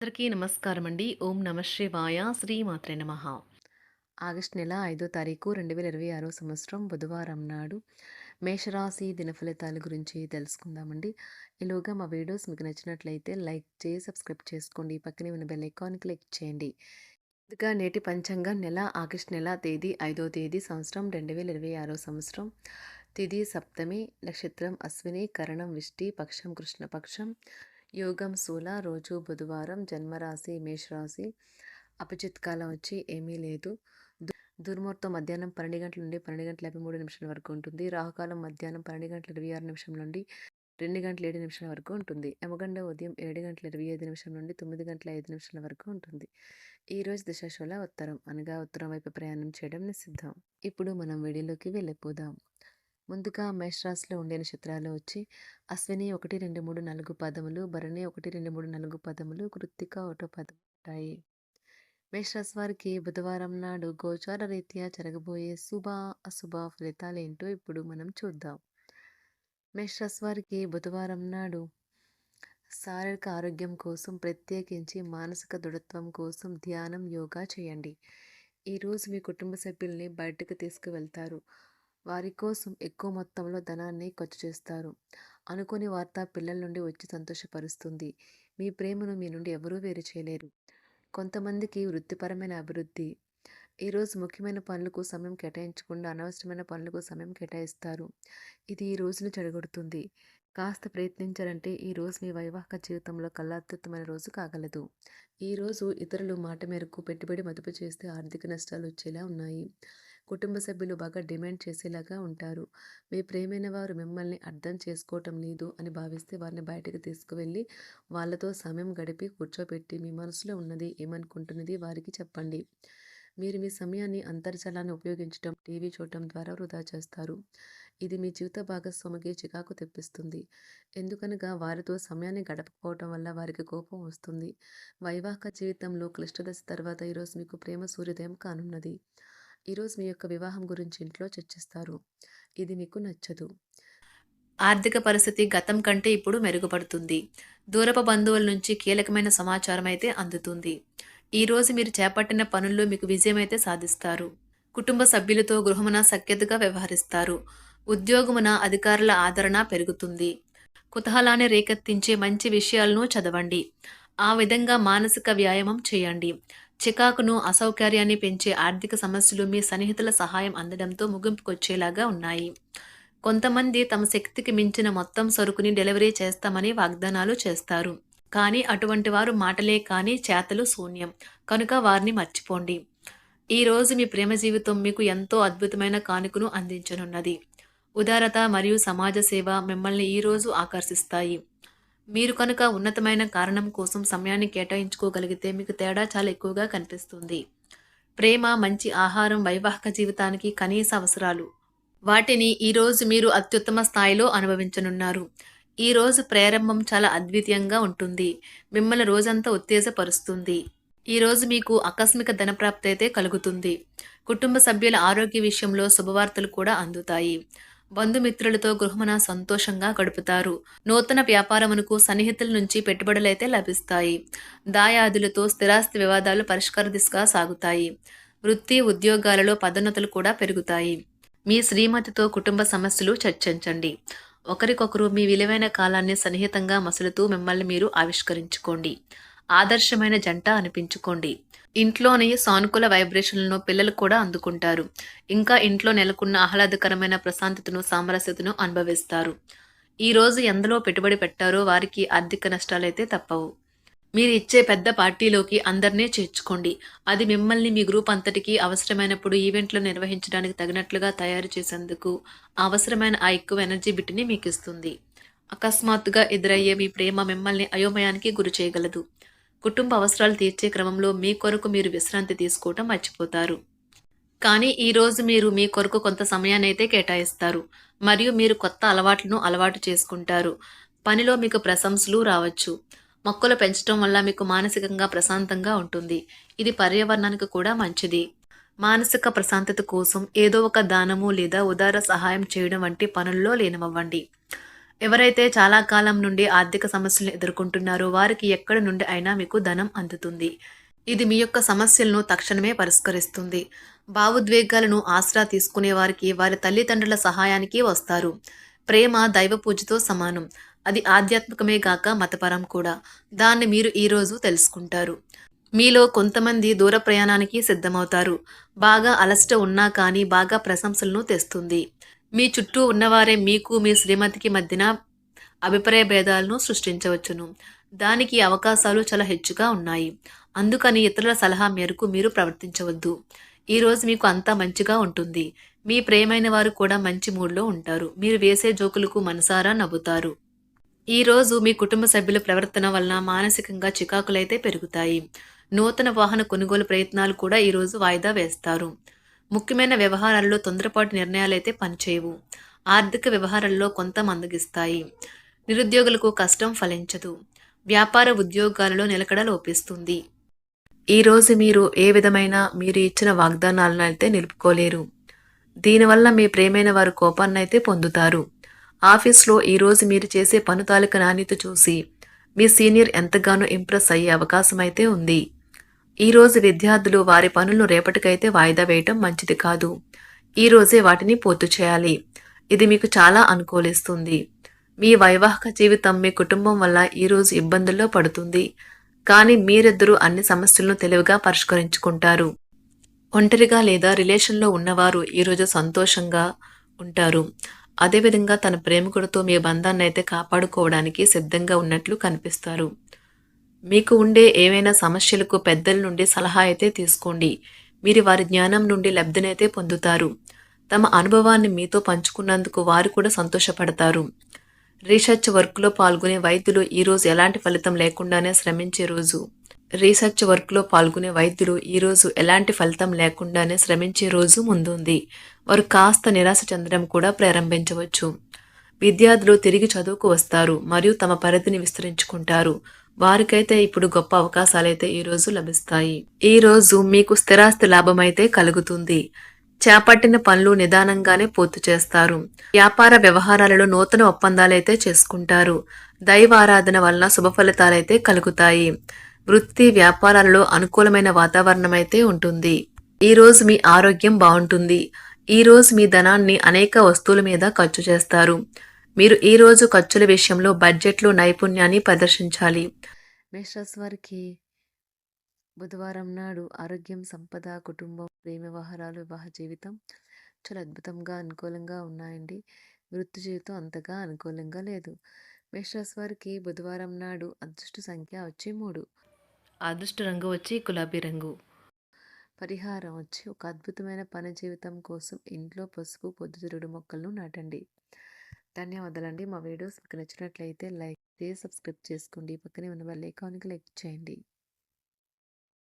అందరికీ నమస్కారం అండి. ఓం నమ శివాయ. శ్రీమాత్రే నమః. ఆగస్టు నెల 5వ తారీఖు 2026 సంవత్సరం బుధవారం నాడు మేషరాశి దినఫలితాల గురించి తెలుసుకుందామండి. ఈలోగా మా వీడియోస్ మీకు నచ్చినట్లయితే లైక్ చేసి సబ్స్క్రైబ్ చేసుకోండి. పక్కనే ఉన్న బెల్ ఐకాన్ క్లిక్ చేయండి. ముందుగా నేటి పంచాంగం నెల ఆగస్టు నెల తేదీ 5వ తేదీ సంవత్సరం 2026 సంవత్సరం. తిథి సప్తమి, నక్షత్రం అశ్విని, కరణం విష్టి, పక్షం కృష్ణపక్షం, యోగం శూల, రోజు బుధవారం, జన్మరాశి మేషరాశి. అభిజిత్ కాలం వచ్చి ఏమీ లేదు. దుర్ముహూర్తం మధ్యాహ్నం 12 గంటల నుండి 12 గంటల 53 నిమిషాల వరకు ఉంటుంది. రాహుకాలం మధ్యాహ్నం 12 గంటల 26 నిమిషం నుండి 2 గంటల 7 నిమిషాల వరకు ఉంటుంది. యమగండ ఉదయం 7 గంటల 25 నిమిషం నుండి 9 గంటల 5 నిమిషాల వరకు ఉంటుంది. ఈరోజు దిశాశూల ఉత్తరం, అనగా ఉత్తరం వైపు ప్రయాణం చేయడం నిషిద్ధం. ఇప్పుడు మనం వీడియోలోకి వెళ్ళిపోదాం. ముందుగా మేషరాశిలో ఉండే నక్షత్రాలు వచ్చి అశ్విని 1, 2, 3, 4 పదములు, భరణి 1, 2, 3, 4 పదములు, కృత్తిక 1 పదం ఉంటాయి. మేషరాశి వారికి బుధవారం నాడు గోచార రీత్యా జరగబోయే శుభ అశుభ ఫలితాలేంటో ఇప్పుడు మనం చూద్దాం. మేషరాశి వారికి బుధవారం నాడు శారీరక ఆరోగ్యం కోసం, ప్రత్యేకించి మానసిక దృఢత్వం కోసం ధ్యానం, యోగా చేయండి. ఈరోజు మీ కుటుంబ సభ్యుల్ని బయటకు తీసుకువెళ్తారు. వారి కోసం ఎక్కువ మొత్తంలో ధనాన్ని ఖర్చు చేస్తారు. అనుకోని వార్త పిల్లల నుండి వచ్చి సంతోషపరుస్తుంది. మీ ప్రేమను మీ నుండి ఎవరూ వేరు చేయలేరు. కొంతమందికి వృత్తిపరమైన అభివృద్ధి. ఈరోజు ముఖ్యమైన పనులకు సమయం కేటాయించకుండా అనవసరమైన పనులకు సమయం కేటాయిస్తారు. ఇది ఈ రోజును చెడగొడుతుంది. కాస్త ప్రయత్నించారంటే ఈ రోజు మీ వైవాహిక జీవితంలో కళ్ళాత్యుత్తమైన రోజు కాగలదు. ఈరోజు ఇతరులు మాట మేరకు పెట్టుబడి మదుపు చేస్తే ఆర్థిక నష్టాలు వచ్చేలా ఉన్నాయి. కుటుంబ సభ్యులు బాగా డిమాండ్ చేసేలాగా ఉంటారు. మీ ప్రియమైన వారు మిమ్మల్ని అర్థం చేసుకోవటం లేదు అని భావిస్తే వారిని బయటకు తీసుకువెళ్ళి వాళ్ళతో సమయం గడిపి కూర్చోబెట్టి మీ మనసులో ఉన్నది ఏమనుకుంటున్నది వారికి చెప్పండి. మీరు మీ సమయాన్ని అంతర్జాలాన్ని ఉపయోగించడం, టీవీ చూడటం ద్వారా వృధా చేస్తారు. ఇది మీ జీవిత భాగస్వామికి చికాకు తెప్పిస్తుంది. ఎందుకనగా వారితో సమయాన్ని గడపకపోవటం వల్ల వారికి కోపం వస్తుంది. వైవాహిక జీవితంలో క్లిష్టదశ తర్వాత ఈరోజు మీకు ప్రేమ సూర్యోదయం కానున్నది. ఈరోజు మీ యొక్క వివాహం గురించి ఇంట్లో చర్చిస్తారు. ఇది మీకు నచ్చదు. ఆర్థిక పరిస్థితి గతం కంటే ఇప్పుడు మెరుగుపడుతుంది. దూరపు బంధువుల నుంచి కీలకమైన సమాచారం అయితే అందుతుంది. ఈరోజు మీరు చేపట్టిన పనుల్లో మీకు విజయమైతే సాధిస్తారు. కుటుంబ సభ్యులతో గృహమున సఖ్యతగా వ్యవహరిస్తారు. ఉద్యోగమున అధికారుల ఆదరణ పెరుగుతుంది. కుతూహలాన్ని రేకెత్తించే మంచి విషయాలను చదవండి. ఆ విధంగా మానసిక వ్యాయామం చేయండి. చికాకును, అసౌకర్యాన్ని పెంచే ఆర్థిక సమస్యలు మీ సన్నిహితుల సహాయం అందడంతో ముగింపుకొచ్చేలాగా ఉన్నాయి. కొంతమంది తమ శక్తికి మించిన మొత్తం సరుకుని డెలివరీ చేస్తామని వాగ్దానాలు చేస్తారు. కానీ అటువంటి వారు మాటలే కానీ చేతలు శూన్యం. కనుక వారిని మర్చిపోండి. ఈరోజు మీ ప్రేమ జీవితం మీకు ఎంతో అద్భుతమైన కానుకను అందించనున్నది. ఉదారత మరియు సమాజ సేవ మిమ్మల్ని ఈరోజు ఆకర్షిస్తాయి. మీరు కనుక ఉన్నతమైన కారణం కోసం సమయాన్ని కేటాయించుకోగలిగితే మీకు తేడా చాలా ఎక్కువగా కనిపిస్తుంది. ప్రేమ, మంచి ఆహారం వైవాహిక జీవితానికి కనీస అవసరాలు. వాటిని ఈరోజు మీరు అత్యుత్తమ స్థాయిలో అనుభవించనున్నారు. ఈరోజు ప్రారంభం చాలా అద్వితీయంగా ఉంటుంది. మిమ్మల్ని రోజంతా ఉత్తేజపరుస్తుంది. ఈరోజు మీకు ఆకస్మిక ధనప్రాప్తి అయితే కలుగుతుంది. కుటుంబ సభ్యుల ఆరోగ్య విషయంలో శుభవార్తలు కూడా అందుతాయి. బంధుమిత్రులతో గృహమున సంతోషంగా గడుపుతారు. నూతన వ్యాపారమునకు సన్నిహితుల నుంచి పెట్టుబడులైతే లభిస్తాయి. దాయాదులతో స్థిరాస్తి వివాదాలు పరిష్కార దిశగా సాగుతాయి. వృత్తి, ఉద్యోగాలలో పదోన్నతులు కూడా పెరుగుతాయి. మీ శ్రీమతితో కుటుంబ సమస్యలు చర్చించండి. ఒకరికొకరు మీ విలువైన కాలాన్ని సన్నిహితంగా మసులుతూ మిమ్మల్ని మీరు ఆవిష్కరించుకోండి. ఆదర్శమైన జంట అనిపించుకోండి. ఇంట్లోని సానుకూల వైబ్రేషన్లను పిల్లలు కూడా అందుకుంటారు. ఇంకా ఇంట్లో నెలకొన్న ఆహ్లాదకరమైన ప్రశాంతతను, సామరస్యతను అనుభవిస్తారు. ఈరోజు ఎందులో పెట్టుబడి పెట్టారో వారికి ఆర్థిక నష్టాలైతే తప్పవు. మీరు ఇచ్చే పెద్ద పార్టీలోకి అందరినీ చేర్చుకోండి. అది మిమ్మల్ని మీ గ్రూప్ అంతటికీ అవసరమైనప్పుడు ఈవెంట్లు నిర్వహించడానికి తగినట్లుగా తయారు చేసేందుకు అవసరమైన ఆ ఎక్కువ ఎనర్జీ బిట్ని మీకు ఇస్తుంది. అకస్మాత్తుగా ఎదురయ్యే మీ ప్రేమ మిమ్మల్ని అయోమయానికి గురి చేయగలదు. కుటుంబ అవసరాలు తీర్చే క్రమంలో మీ కొరకు మీరు విశ్రాంతి తీసుకోవటం మర్చిపోతారు. కానీ ఈరోజు మీరు మీ కొరకు కొంత సమయాన్ని అయితే కేటాయిస్తారు. మరియు మీరు కొత్త అలవాట్లను అలవాటు చేసుకుంటారు. పనిలో మీకు ప్రశంసలు రావచ్చు. మొక్కలు పెంచడం వల్ల మీకు మానసికంగా ప్రశాంతంగా ఉంటుంది. ఇది పర్యావరణానికి కూడా మంచిది. మానసిక ప్రశాంతత కోసం ఏదో ఒక దానము లేదా ఉదార సహాయం చేయడం వంటి పనుల్లో లీనమవ్వండి. ఎవరైతే చాలా కాలం నుండి ఆర్థిక సమస్యలను ఎదుర్కొంటున్నారో వారికి ఎక్కడి నుండి అయినా మీకు ధనం అందుతుంది. ఇది మీ యొక్క సమస్యలను తక్షణమే పరిష్కరిస్తుంది. భావోద్వేగాలను ఆసరా తీసుకునే వారికి వారి తల్లిదండ్రుల సహాయానికి వస్తారు. ప్రేమ దైవ పూజతో సమానం. అది ఆధ్యాత్మికమే గాక మతపరం కూడా. దాన్ని మీరు ఈరోజు తెలుసుకుంటారు. మీలో కొంతమంది దూర ప్రయాణానికి సిద్ధమవుతారు. బాగా అలసట ఉన్నా కానీ బాగా ప్రశంసలను తెస్తుంది. మీ చుట్టూ ఉన్నవారే మీకు మీ శ్రీమతికి మధ్యన అభిప్రాయ భేదాలను సృష్టించవచ్చును. దానికి అవకాశాలు చాలా హెచ్చుగా ఉన్నాయి. అందుకని ఇతరుల సలహా మేరకు మీరు ప్రవర్తించవద్దు. ఈరోజు మీకు అంతా మంచిగా ఉంటుంది. మీ ప్రియమైన వారు కూడా మంచి మూడ్లో ఉంటారు. మీరు వేసే జోకులకు మనసారా నవ్వుతారు. ఈరోజు మీ కుటుంబ సభ్యుల ప్రవర్తన వలన మానసికంగా చికాకులైతే పెరుగుతాయి. నూతన వాహన కొనుగోలు ప్రయత్నాలు కూడా ఈరోజు వాయిదా వేస్తారు. ముఖ్యమైన వ్యవహారాల్లో తొందరపాటు నిర్ణయాలైతే పనిచేయవు. ఆర్థిక వ్యవహారాల్లో కొంత మందగిస్తాయి. నిరుద్యోగులకు కష్టం ఫలించదు. వ్యాపార ఉద్యోగాలలో నిలకడ లోపిస్తుంది. ఈరోజు మీరు ఏ విధమైన మీరు ఇచ్చిన వాగ్దానాలను అయితే నిలుపుకోలేరు. దీనివల్ల మీ ప్రేమైన వారు కోపాన్నైతే పొందుతారు. ఆఫీస్లో ఈరోజు మీరు చేసే పను తాలూకు నాణ్యత చూసి మీ సీనియర్ ఎంతగానో ఇంప్రెస్ అయ్యే అవకాశం అయితే ఉంది. ఈరోజు విద్యార్థులు వారి పనులను రేపటికైతే వాయిదా వేయటం మంచిది కాదు. ఈరోజే వాటిని పూర్తి చేయాలి. ఇది మీకు చాలా అనుకూలిస్తుంది. మీ వైవాహిక జీవితం మీ కుటుంబం వల్ల ఈరోజు ఇబ్బందుల్లో పడుతుంది. కానీ మీరిద్దరూ అన్ని సమస్యలను తెలివిగా పరిష్కరించుకుంటారు. ఒంటరిగా లేదా రిలేషన్లో ఉన్నవారు ఈరోజు సంతోషంగా ఉంటారు. అదేవిధంగా తన ప్రేమికుడితో మీ బంధాన్ని అయితే కాపాడుకోవడానికి సిద్ధంగా ఉన్నట్లు కనిపిస్తారు. మీకు ఉండే ఏవైనా సమస్యలకు పెద్దల నుండి సలహా అయితే తీసుకోండి. మీరు వారి జ్ఞానం నుండి లబ్ధినైతే పొందుతారు. తమ అనుభవాన్ని మీతో పంచుకున్నందుకు వారు కూడా సంతోషపడతారు. రీసెర్చ్ వర్క్లో పాల్గొనే వైద్యులు ఈరోజు ఎలాంటి ఫలితం లేకుండానే శ్రమించే రోజు. రీసెర్చ్ వర్క్లో పాల్గొనే వైద్యులు ఈరోజు ఎలాంటి ఫలితం లేకుండానే శ్రమించే రోజు ముందుంది. వారు కాస్త నిరాశ చెందడం కూడా ప్రారంభించవచ్చు. విద్యార్థులు తిరిగి చదువుకు వస్తారు మరియు తమ పరిధిని విస్తరించుకుంటారు. వారికైతే ఇప్పుడు గొప్ప అవకాశాలైతే ఈరోజు లభిస్తాయి. ఈరోజు మీకు స్థిరాస్తి లాభమైతే కలుగుతుంది. చేపట్టిన పనులు నిదానంగానే పూర్తి చేస్తారు. వ్యాపార వ్యవహారాలలో నూతన ఒప్పందాలైతే చేసుకుంటారు. దైవ ఆరాధన వలన శుభ ఫలితాలైతే కలుగుతాయి. వృత్తి వ్యాపారాలలో అనుకూలమైన వాతావరణం అయితే ఉంటుంది. ఈరోజు మీ ఆరోగ్యం బాగుంటుంది. ఈరోజు మీ ధనాన్ని అనేక వస్తువుల మీద ఖర్చు చేస్తారు. మీరు ఈరోజు ఖర్చుల విషయంలో బడ్జెట్లో నైపుణ్యాన్ని ప్రదర్శించాలి. మేషరాశి వారికి బుధవారం నాడు ఆరోగ్యం, సంపద, కుటుంబం, ప్రేమ వ్యవహారాలు, వివాహ జీవితం చాలా అద్భుతంగా అనుకూలంగా ఉన్నాయండి. వృత్తి జీవితం అంతగా అనుకూలంగా లేదు. మేషరాశి వారికి బుధవారం నాడు అదృష్ట సంఖ్య వచ్చి 3. అదృష్ట రంగు వచ్చి గులాబీ రంగు. పరిహారం వచ్చి ఒక అద్భుతమైన పని జీవితం కోసం ఇంట్లో పసుపు, పొద్దుతిరుగుడు మొక్కలను నాటండి. ధన్యవాదాలండి. మా వీడియోస్ మీకు నచ్చినట్లయితే లైక్ చేసి సబ్స్క్రైబ్ చేసుకోండి. పక్కనే ఉన్న బెల్ ఐకాన్కి క్లిక్ చేయండి.